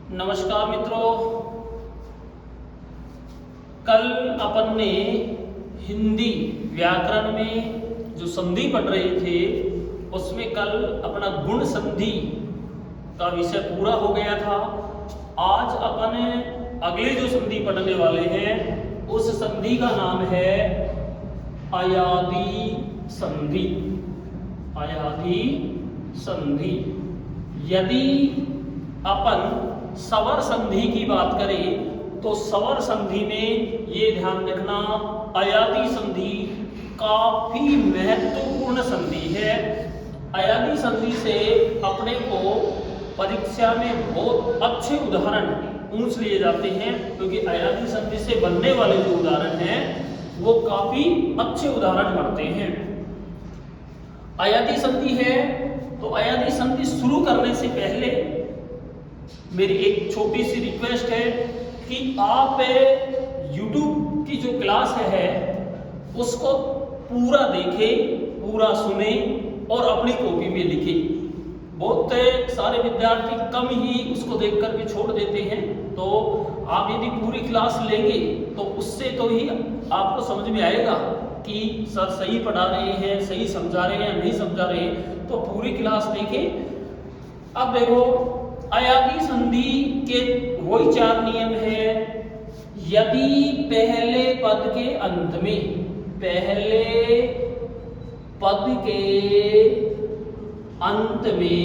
नमस्कार मित्रों। कल अपन ने हिंदी व्याकरण में जो संधि पढ़ रहे थे उसमें कल अपना गुण संधि का विषय पूरा हो गया था। आज अपन अगले जो संधि पढ़ने वाले हैं उस संधि का नाम है अयादि संधि। अयादि संधि। यदि अपन स्वर संधि की बात करें तो स्वर संधि में ये ध्यान रखना, अयादि संधि काफी महत्वपूर्ण संधि है। अयादि संधि से अपने को परीक्षा में बहुत अच्छे उदाहरण पूछ लिए जाते हैं, क्योंकि अयादि संधि से बनने वाले जो उदाहरण हैं वो काफी अच्छे उदाहरण बनते हैं। अयादि संधि है तो अयादि संधि शुरू करने से पहले मेरी एक छोटी सी रिक्वेस्ट है कि आप YouTube की जो क्लास है उसको पूरा देखें, पूरा सुने और अपनी कॉपी में लिखें। बहुत सारे विद्यार्थी कम ही उसको देखकर भी छोड़ देते हैं, तो आप यदि पूरी क्लास लेंगे तो उससे तो ही आपको समझ में आएगा कि सर सही पढ़ा रहे हैं, सही समझा रहे हैं या नहीं समझा रहे हैं। तो पूरी क्लास देखें। अब देखो, अयादि संधि के वही 4 नियम है। यदि पहले पद के अंत में, पहले पद के अंत में,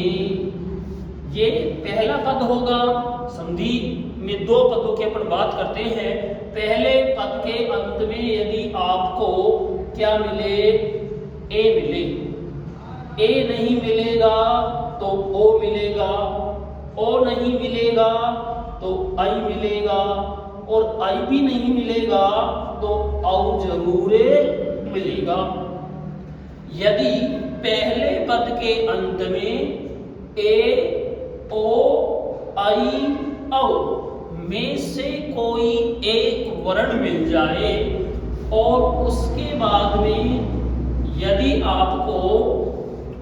ये पहला पद होगा। संधि में 2 पदों की अपन बात करते हैं। पहले पद के अंत में यदि आपको क्या मिले, ए मिले, ए नहीं मिलेगा तो ओ मिलेगा, ओ नहीं मिलेगा तो आई मिलेगा, और आई भी नहीं मिलेगा तो औ जरूर मिलेगा। यदि पहले पद के अंत में ए, ओ, आई, औ में से कोई एक वर्ण मिल जाए और उसके बाद में यदि आपको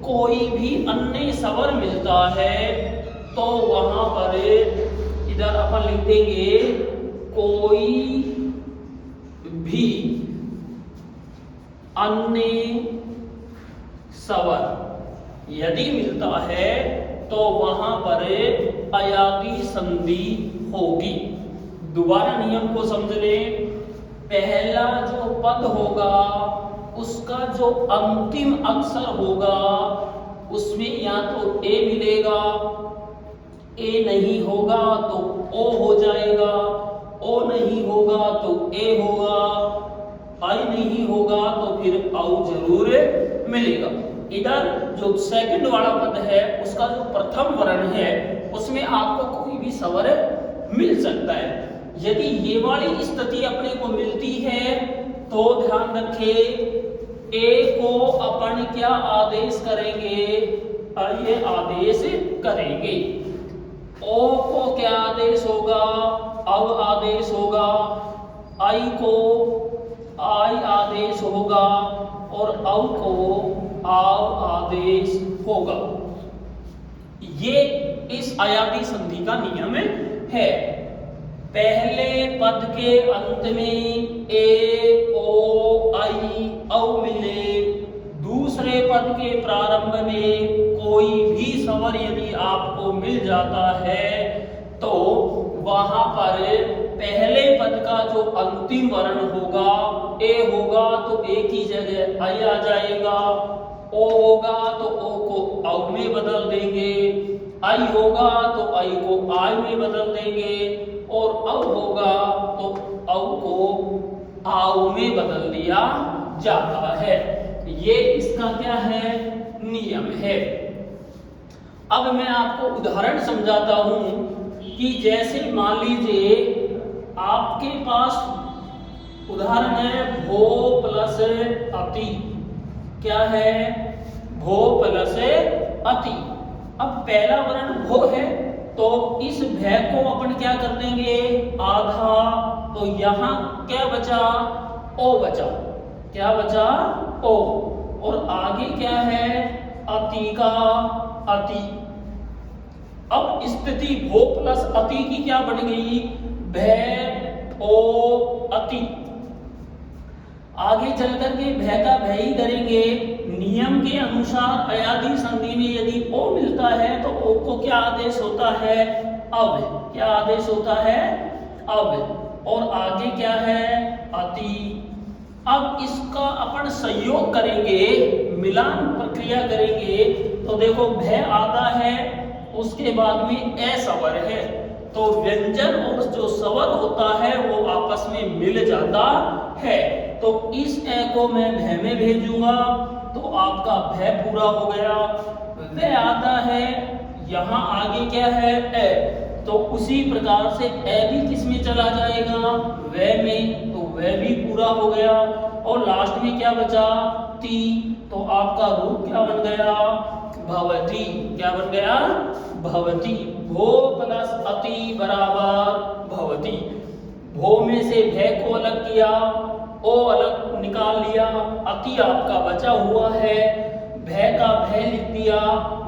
कोई भी अन्य स्वर मिलता है तो वहां पर इधर अपन लिख देंगे कोई भी अन्य स्वर यदि मिलता है तो वहां पर अयादि संधि होगी। दोबारा नियम को समझ लें। पहला जो पद होगा उसका जो अंतिम अक्षर होगा उसमें या तो ए मिलेगा, ए नहीं होगा तो ओ हो जाएगा, ओ नहीं होगा तो ए होगा, आई नहीं होगा तो फिर औ जरूर मिलेगा। इधर जो सेकंड वाला पद है उसका जो प्रथम वर्ण है उसमें आपको कोई भी स्वर मिल सकता है। यदि ये वाली स्थिति अपने को मिलती है तो ध्यान रखें, ए को अपन क्या आदेश करेंगे, ये आदेश करेंगे। ओ को क्या आदेश होगा, अब आदेश होगा। आई को आई आदेश होगा और औ को आव आदेश होगा। ये इस अयादि संधि का नियम है। पहले पद के अंत में ए, ओ, आई, औ मिले, दूसरे पद के प्रारंभ में कोई भी स्वर यदि आपको मिल जाता है तो वहां पर पहले पद का जो अंतिम वर्ण होगा, ए होगा तो ए की जगह आई आ जाएगा, ओ होगा तो ओ को औ में बदल देंगे, आई होगा तो आई को आई में बदल देंगे, और औ होगा तो औ को आव में बदल दिया जाता है। ये इसका क्या है, नियम है। अब मैं आपको उदाहरण समझाता हूं कि जैसे मान लीजिए आपके पास उदाहरण है भो प्लस अति। क्या है, भो प्लस अति। अब पहला वर्ण भो है तो इस भय को अपन क्या कर देंगे, आधा, तो यहां क्या बचा, ओ बचा। क्या बचा, ओ। और आगे क्या है, अति का अति। अब स्थिति भो प्लस अति की क्या बन गई, भय ओ अति। आगे चल करके भय का भय ही करेंगे। नियम के अनुसार अयादि संधि में यदि ओ मिलता है तो ओ को क्या आदेश होता है, अब। क्या आदेश होता है, अब। और आगे क्या है, अति। अब इसका अपन संयोग करेंगे, मिलान प्रक्रिया करेंगे तो देखो भय आधा है, उसके बाद में ए स्वर है, तो व्यंजन और जो स्वर होता है वो आपस में मिल जाता है। तो इस ए को मैं भय में भेजूंगा तो आपका भय पूरा हो गया। वह आधा है, यहां आगे क्या है, ए, तो उसी प्रकार से ए भी किस में चला जाएगा, वह में, तो वह भी पूरा हो गया। और लास्ट में क्या बचा, ती, तो आपका रूप क्या बन गया, भवती। क्या बन गया, भवती। भो प्लस अति बराबर भवती। भो में से भय को अलग किया, ओ अलग निकाल लिया, अति आपका बचा हुआ है, भय का भय लिख दिया।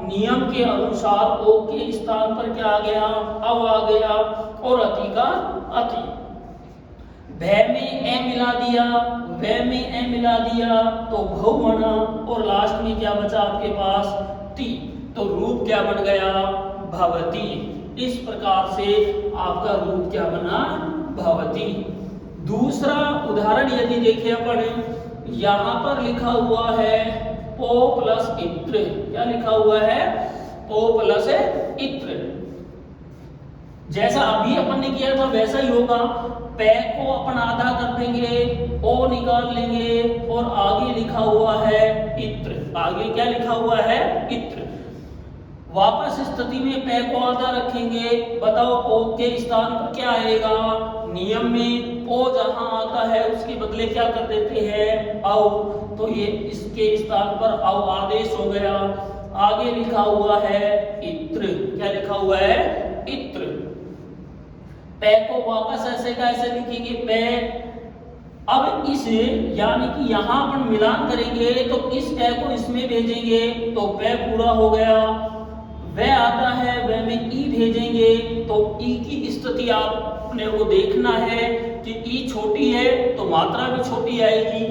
नियम के अनुसार ओ के स्थान पर क्या आ गया, अब आ गया, और अति का अति। भय में ए मिला दिया, वह में ए मिला दिया तो भव बना, और लास्ट में क्या बचा आपके पास, ती, तो रूप क्या बन गया, भवती। इस प्रकार से आपका रूप क्या बना, भवती। दूसरा उदाहरण यदि देखें अपन, यहां पर लिखा हुआ है पो प्लस इत्र। क्या लिखा हुआ है, पो प्लस इत्र। जैसा अभी अपन ने किया था वैसा ही होगा। पे को अपन आधा कर देंगे, ओ निकाल लेंगे, और आगे लिखा हुआ है इत्र। आगे क्या लिखा हुआ है, इत्र। वापस स्थिति में पे को आधा रखेंगे, बताओ ओ के स्थान पर क्या आएगा, नियम में ओ जहां आता है उसके बदले क्या कर देते हैं, औ, तो ये इसके स्थान पर औ आदेश हो गया। आगे लिखा हुआ है इत्र। क्या लिखा हुआ है, इत्र। पे को वापस ऐसे का ऐसे लिखेंगे, पे। अब इस यानी कि यहां अपन मिलान करेंगे तो इस ए को इसमें भेजेंगे तो पे पूरा हो गया। वह आता है, वह में ई भेजेंगे तो ई की स्थिति आपने को देखना है कि ई छोटी है तो मात्रा भी छोटी आएगी।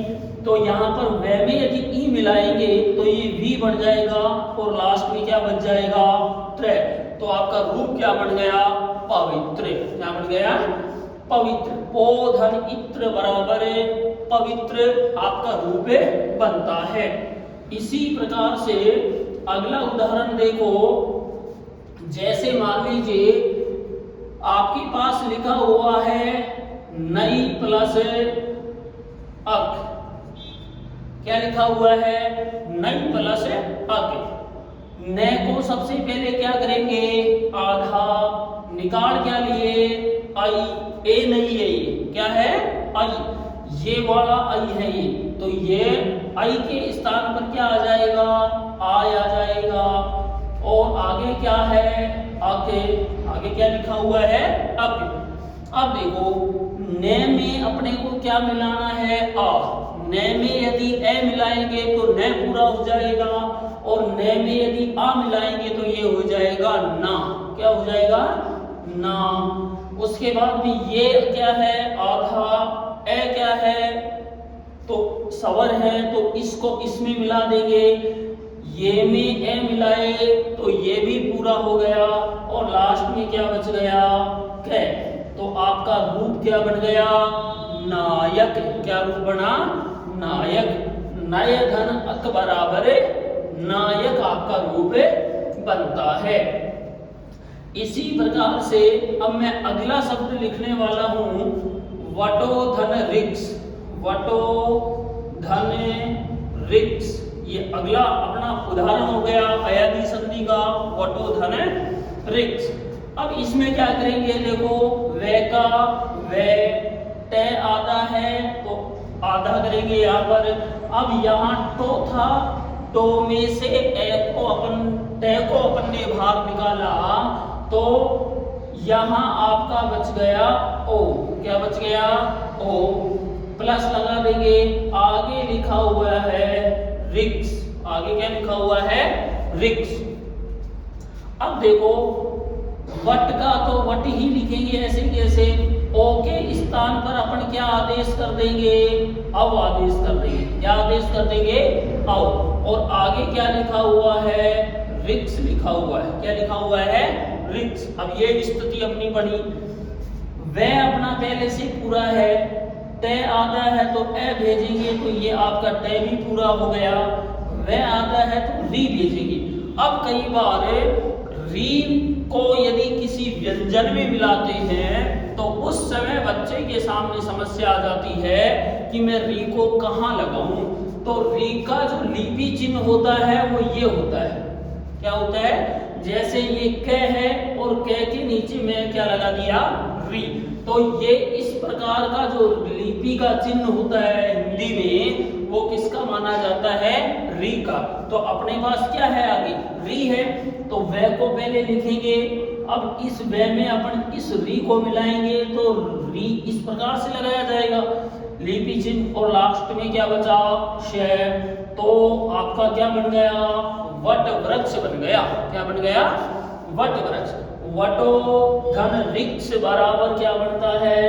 तो यहाँ पर वह में यदि ई मिलाएंगे तो ये वी बन जाएगा, और लास्ट में क्या बन जाएगा, त्र। तो आपका रूप क्या बन गया, पवित्र। क्या बन गया, पवित्र। पो धन इत्र बराबर पवित्र आपका रूप बनता है। इसी प्रकार से अगला उदाहरण देखो, जैसे मान लीजिए आपके पास लिखा हुआ है नई प्लस अक। क्या लिखा हुआ है, नई प्लस अक। न को सबसे पहले क्या करेंगे, आधा निकाल, क्या लिए, आई। ए नहीं है ये, क्या है, आई। ये वाला आई है ये, तो ये आई के स्थान पर क्या आ जाएगा, आई आ जाएगा। और आगे क्या है, आगे। आगे क्या लिखा हुआ है, अब। अब देखो ने में अपने को क्या मिलाना है, आ। ने में यदि ए मिलाएंगे तो न पूरा हो जाएगा, और ने में यदि आ मिलाएंगे तो ये हो जाएगा ना। क्या हो जाएगा, ना। उसके बाद में ये क्या है, आधा। ए क्या है, तो स्वर है तो इसको इसमें मिला देंगे। ये में ए मिलाए तो ये भी पूरा हो गया, और लास्ट में क्या बच गया, कै। तो आपका रूप क्या बन गया, नायक। क्या रूप बना, नायक। नय धन अक बराबर नायक आपका रूप बनता है। इसी प्रकार से अब मैं अगला शब्द लिखने वाला हूं, वटो धन रिक्स। वटो धन रिक्स, ये अगला अपना उदाहरण हो गया अयादी संधि का, वटो धन रिक्स। अब इसमें क्या करेंगे, देखो वे का वे, तय आधा है तो आधा करेंगे यहाँ पर। अब यहाँ टो था, टो में से ए को अपन, तय को अपन ने बाहर निकाला, तो यहाँ आपका बच गया ओ। क्या बच गया, ओ। प्लस लगा देंगे, आगे लिखा हुआ है रिक्स। आगे क्या लिखा हुआ है, रिक्स। अब देखो वट का तो वट ही लिखेंगे ऐसे कैसे। ओ के स्थान पर अपन क्या आदेश कर देंगे, अव आदेश कर देंगे। क्या आदेश कर देंगे, अव। और आगे क्या लिखा हुआ है, रिक्स लिखा हुआ है। क्या लिखा हुआ है, रिक्स। अब ये स्थिति अपनी बनी, वह अपना पहले से पूरा है, तय आधा है तो ए भेजेंगे, तो ये आपका तय भी पूरा हो गया। वह आधा है तो री भेजेंगे। अब कई बार री को यदि किसी व्यंजन में मिलाते हैं तो उस समय बच्चे के सामने समस्या आ जाती है कि मैं री को कहाँ लगाऊं। तो री का जो लिपि चिन्ह होता है वो ये होता है। क्या होता है, जैसे ये क है और क के नीचे में क्या लगा दिया, री। तो ये इस प्रकार का जो लिपि का चिन्ह होता है हिंदी में, वो किसका माना जाता है, री का। तो अपने पास क्या है, आगे री है, तो व को पहले लिखेंगे। अब इस व में अपन इस री को मिलाएंगे तो री इस प्रकार से लगाया जाएगा, लिपि चिन्ह। और लास्ट में क्या बचा, श। तो आपका क्या बन गया, वट वृक्ष बन गया। क्या बन गया, वट वृक्ष। वटो धन वृक्ष बराबर क्या बनता है,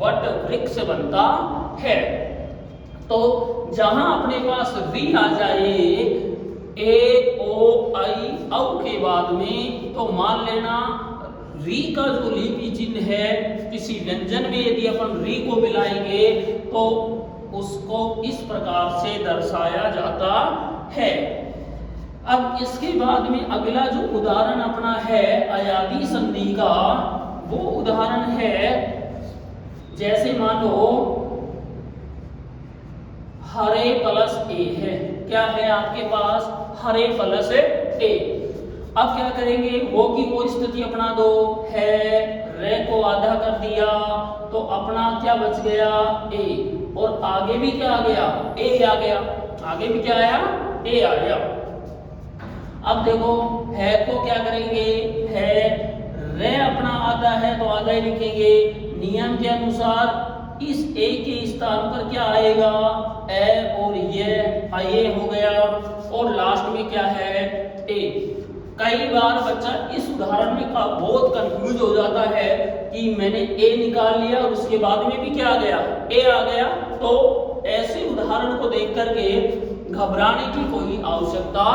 वट वृक्ष बनता है। तो जहां अपने पास री आ जाए ए ओ आई औ के बाद में, तो मान लेना री का जो लिपि चिन्ह है किसी व्यंजन में यदि अपन री को मिलाएंगे तो उसको इस प्रकार से दर्शाया जाता है। अब इसके बाद में अगला जो उदाहरण अपना है अयादी संधि का, वो उदाहरण है जैसे मान लो हरे प्लस ए है। क्या है आपके पास, हरे प्लस ए। अब क्या करेंगे, वो की वो स्थिति अपना दो, है रे को आधा कर दिया तो अपना क्या बच गया, ए। और आगे भी क्या आ गया, ए आ गया। आगे भी क्या आया, ए आ गया। अब देखो है को क्या करेंगे, है रे अपना आधा है तो आधा ही लिखेंगे। नियम के अनुसार इस ए के स्थान पर क्या आएगा, ए, और ये हो गया। और लास्ट में क्या है, ए। कई बार बच्चा इस उदाहरण में का बहुत कंफ्यूज हो जाता है कि मैंने ए निकाल लिया और उसके बाद में भी क्या आ गया, ए आ गया। तो ऐसे उदाहरण को देख करके घबराने की कोई आवश्यकता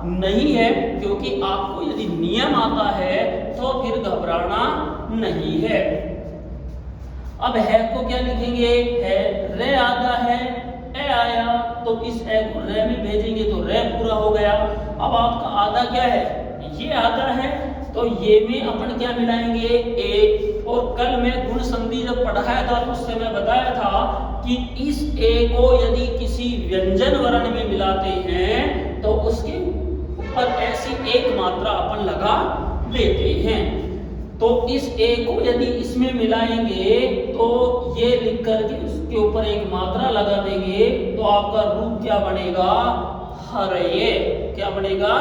नहीं है, क्योंकि आपको यदि नियम आता है तो फिर घबराना नहीं है। अब है को क्या लिखेंगे, है रे आधा है, ए आया, तो इस ए को रे में भेजेंगे तो रे पूरा हो गया। अब आपका आधा क्या है, ये आधा है, तो ये में अपन क्या मिलाएंगे, ए। और कल मैं गुण संधि जब पढ़ाया था तो उससे मैं बताया था कि इस ए को यदि किसी व्यंजन वर्ण में मिलाते हैं तो उसके ऊपर ऐसी एक मात्रा अपन लगा देते हैं। तो इस ए को यदि इसमें मिलाएंगे तो ये लिख करके उसके ऊपर एक मात्रा लगा देंगे तो आपका रूप क्या बनेगा, हरे। क्या बनेगा,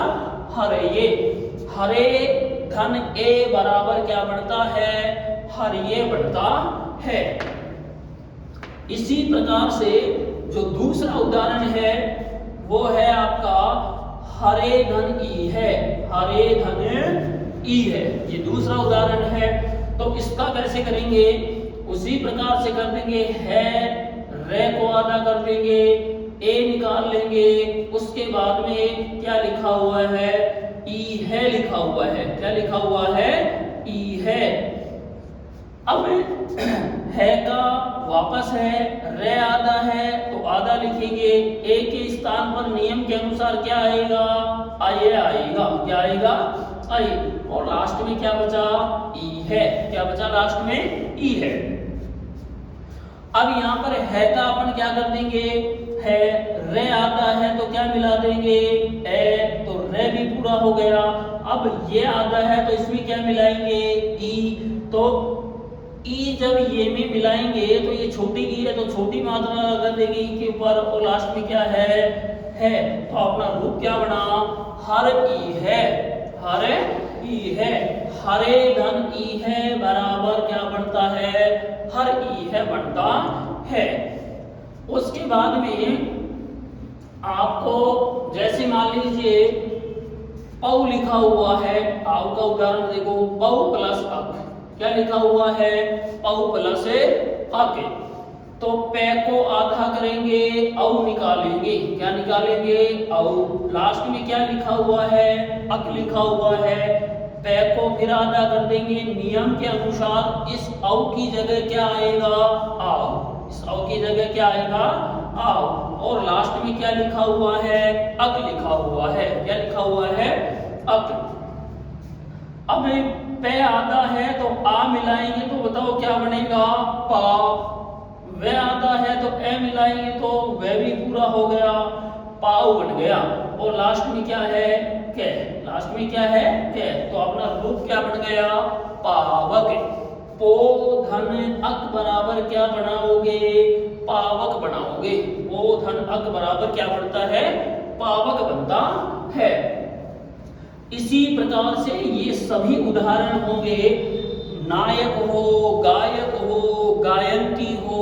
हरे। हरे धन ए बराबर क्या बनता है, हरिये बनता है। इसी प्रकार से जो दूसरा उदाहरण है वो है आपका हरे धन ई है। हरे धन ई है, ये दूसरा उदाहरण है। तो इसका कैसे करेंगे, उसी प्रकार से कर देंगे, है रे को आधा कर देंगे, ए निकाल लेंगे, उसके बाद में क्या लिखा हुआ है, ई है लिखा हुआ है। क्या लिखा हुआ है, ई है। अब है का वापस है, रे आधा है तो आधा लिखेंगे, ए के स्थान पर नियम के अनुसार क्या आएगा, आए आएगा। क्या आएगा, आई। और लास्ट में क्या बचा, ई है। क्या बचा, लास्ट में ई है। अब यहाँ पर है का अपन क्या कर देंगे, है रे आता है तो क्या मिला देंगे, ए, तो रे भी पूरा हो गया। अब ये आता है तो इसमें क्या मिलाएंगे, ई। तो ई जब ये में मिलाएंगे तो ये छोटी ई है तो छोटी मात्रा कर देंगे ई के ऊपर, और लास्ट में क्या है। तो अपना रूप क्या बना, हर ई है। हर ई है। हरे धन ई है बराबर क्या बनता है, हर ई है बनता है। उसके बाद में आपको जैसे मान लीजिए पौ लिखा हुआ है, आव का उदाहरण देखो, पौ प्लस अक, क्या लिखा हुआ है, पौ प्लस अक। तो पे को आधा करेंगे, औ निकालेंगे, क्या निकालेंगे, औ। लास्ट में क्या लिखा हुआ है, अक लिखा हुआ है, पे को फिर आधा कर देंगे। नियम के अनुसार इस औ की जगह क्या आएगा, आव, इस औ की जगह क्या आएगा, आव। और लास्ट में क्या लिखा हुआ है, अक लिखा हुआ है, क्या लिखा हुआ है, अक। अब पे आधा है तो आ मिलाएंगे तो बताओ क्या बनेगा, पा। वे आधा है तो ए मिलाएंगे तो वे भी पूरा हो गया, पाव बन गया। और लास्ट में क्या है, के, लास्ट में क्या है, के। तो अपना रूप क्या बन गया, पावक। पो धन अक बराबर क्या बनाओगे, पावक बनाओगे। पो धन अक बराबर क्या बनता है, पावक बनता है। इसी प्रकार से ये सभी उदाहरण होंगे, नायक हो, गायक हो, गायंती हो।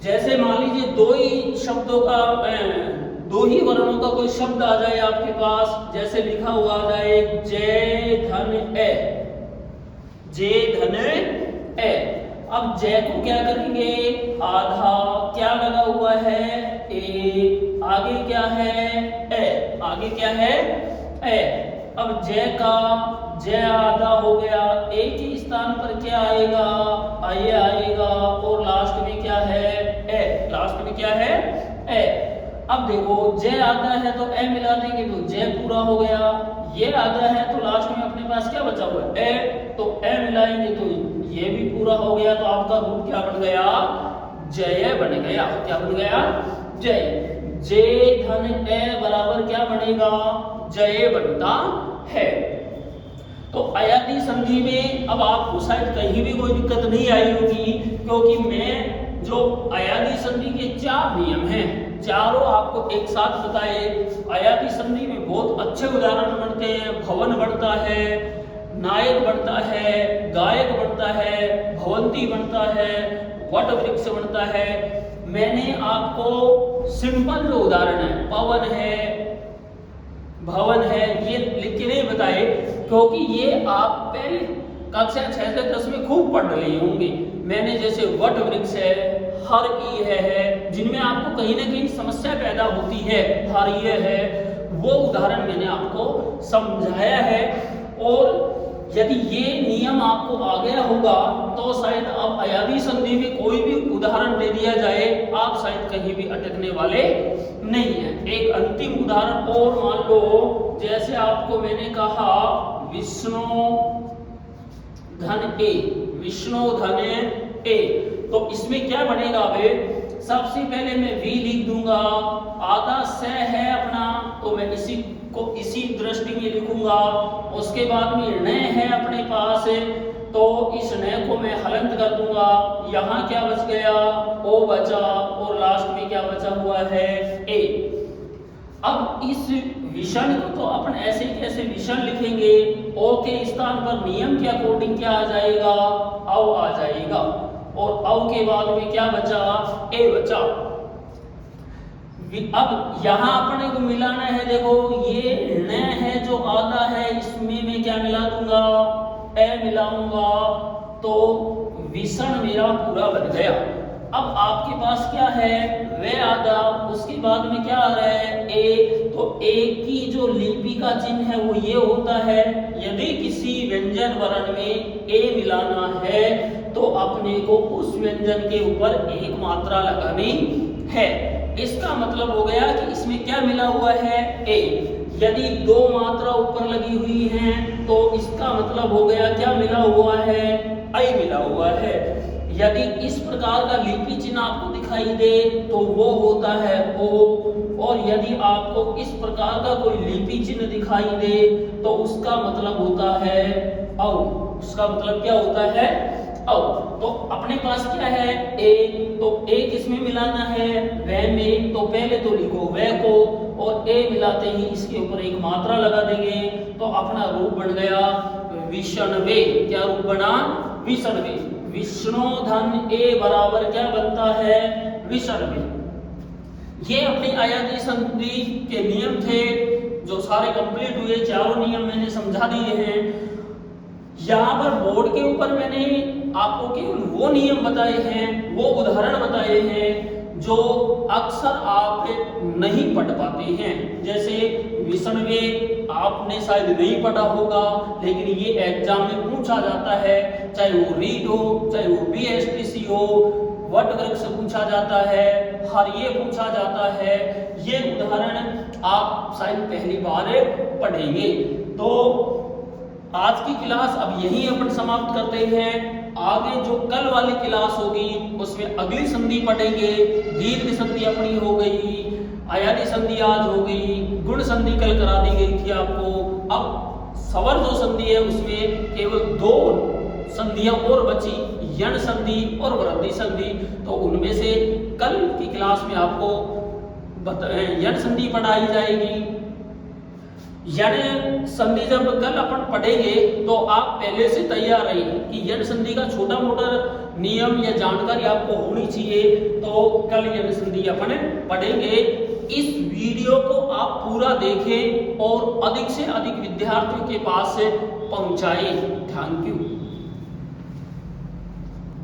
जैसे मान लीजिए दो ही शब्दों का, दो ही वर्णों का कोई शब्द आ जाए आपके पास, जैसे लिखा हुआ आ जाए जय धन ए, जय धन ए। अब जय को क्या करेंगे, आधा, क्या लगा हुआ है, ए, आगे क्या है, ए, आगे क्या है, ए। अब जय का जय आधा हो गया, ए के स्थान पर क्या आएगा, आइए आएगा। और लास्ट में क्या है, ए, लास्ट में क्या है, ए। अब देखो जय आधा है तो ए मिला देंगे तो जय पूरा हो गया। ये आधा है तो लास्ट में अपने पास क्या बचा हुआ है, ए, तो ए मिलाएंगे तो ये भी पूरा हो गया। तो आपका रूप क्या बन गया, जय बन गया। क्या बन गया, जय। जय धन ए बराबर क्या बनेगा, जय बनता है। तो अयादी संधि में अब आपको शायद कहीं भी कोई दिक्कत नहीं आई होगी, क्योंकि मैं जो अयादी संधि के 4 नियम हैं, चारों आपको एक साथ बताए। अयादी संधि में बहुत अच्छे उदाहरण बनते हैं, भवन बनता है, नायक बनता है, गायक बनता है, भवंती बनता है, वट वृक्ष बनता है। मैंने आपको सिंपल जो उदाहरण है, पवन है, भवन है, ये लिख के नहीं बताए, क्योंकि ये आप पहले कक्षा 6 से 10 में खूब पढ़ रहे होंगे। मैंने जैसे वट वृक्ष है, हर ई है, जिनमें आपको कहीं ना कहीं समस्या पैदा होती है, हर ये है, वो उदाहरण मैंने आपको समझाया है। और यदि ये नियम आपको आ गया होगा तो शायद अब अयादी संधि में कोई भी उदाहरण दे दिया जाए, आप शायद कहीं भी अटकने वाले नहीं है। एक अंतिम उदाहरण और मान लो, जैसे आपको मैंने कहा विष्णु धन ए, विष्णु धन ए, तो इसमें क्या बनेगा बे, सबसे पहले मैं वी लिख दूंगा, आधा स है अपना तो मैं इसी को इसी दृष्टि में लिखूंगा। उसके बाद में न है अपने पास, तो इस न को मैं हलंत कर दूंगा। यहाँ क्या बच गया, ओ बचा, और लास्ट में क्या बचा हुआ है, ए। अब इस विषण को तो अपन ऐसे कैसे विषण लिखेंगे, ओ के स्थान पर नियम के अकॉर्डिंग क्या आ जाएगा, औ आ जाएगा। और औ के बाद में क्या बचा, ए बचा। अब यहां अपने को मिलाना है, देखो ये न है जो आधा है, इसमें मैं क्या मिला दूंगा, ए मिलाऊंगा, तो विषण मेरा पूरा बन गया। अब आपके पास क्या है, वे आधा, उसके बाद में क्या आ रहा है, ए, तो ए की जो लिपि का चिन्ह है वो ये होता है। यदि किसी व्यंजन वर्ण में ए मिलाना है तो अपने को उस व्यंजन के ऊपर एक मात्रा लगानी है। इसका मतलब हो गया कि इसमें क्या मिला हुआ है, ए। यदि 2 मात्रा ऊपर लगी हुई हैं तो इसका मतलब हो गया क्या मिला हुआ है, आई मिला हुआ है। यदि इस प्रकार का लिपि चिन्ह आपको दिखाई दे तो वो होता है ओ, और यदि आपको इस प्रकार का कोई लिपि चिन्ह दिखाई दे तो उसका मतलब होता है औ। उसका मतलब क्या होता है, औ। तो अपने पास क्या है, ए, तो ए किसमें मिलाना है, वह में, तो पहले तो लिखो वह को, और ए मिलाते ही इसके ऊपर एक मात्रा लगा देंगे तो अपना रूप बन गया विष्णवे। क्या रूप बना, विष्णवे। विष्णु धन ए बराबर क्या बनता है, विष्णवे। ये अपनी अयादी संधि के नियम थे जो सारे कंप्लीट हुए, चारों नियम मैंने समझा दिए हैं। यहाँ पर बोर्ड के ऊपर मैंने आपको केवल वो नियम बताए हैं, वो उदाहरण बताए हैं जो अक्सर आप नहीं पढ़ पाते हैं। जैसे विषणवे आपने शायद नहीं पढ़ा होगा, लेकिन ये एग्जाम में पूछा जाता है, चाहे वो रीट हो, चाहे वो बीएसटीसी हो, वटवृक्ष से पूछा जाता है, हरिये पूछा जाता है। ये उदाहरण आप शायद पहली बार पढ़ेंगे। तो आज की क्लास अब यही अपन समाप्त करते हैं। आगे जो कल वाली क्लास होगी उसमें अगली संधि पढ़ेंगे। दीर्घ संधि अपनी हो गई, अयादी संधि आज हो गई, गुण संधि कल करा दी गई थी आपको। अब सवर जो संधि है उसमें केवल 2 संधियां और बची, यण संधि और वृद्धि संधि। तो उनमें से कल की क्लास में आपको यण संधि पढ़ाई जाएगी। यण संधि जब कल अपन पढ़ेंगे तो आप पहले से तैयार रहिए कि यण संधि का छोटा मोटा नियम या जानकारी आपको होनी चाहिए। तो कल यण संधि अपन पढ़ेंगे। इस वीडियो को आप पूरा देखें और अधिक से अधिक विद्यार्थियों के पास पहुंचाएं। Thank you.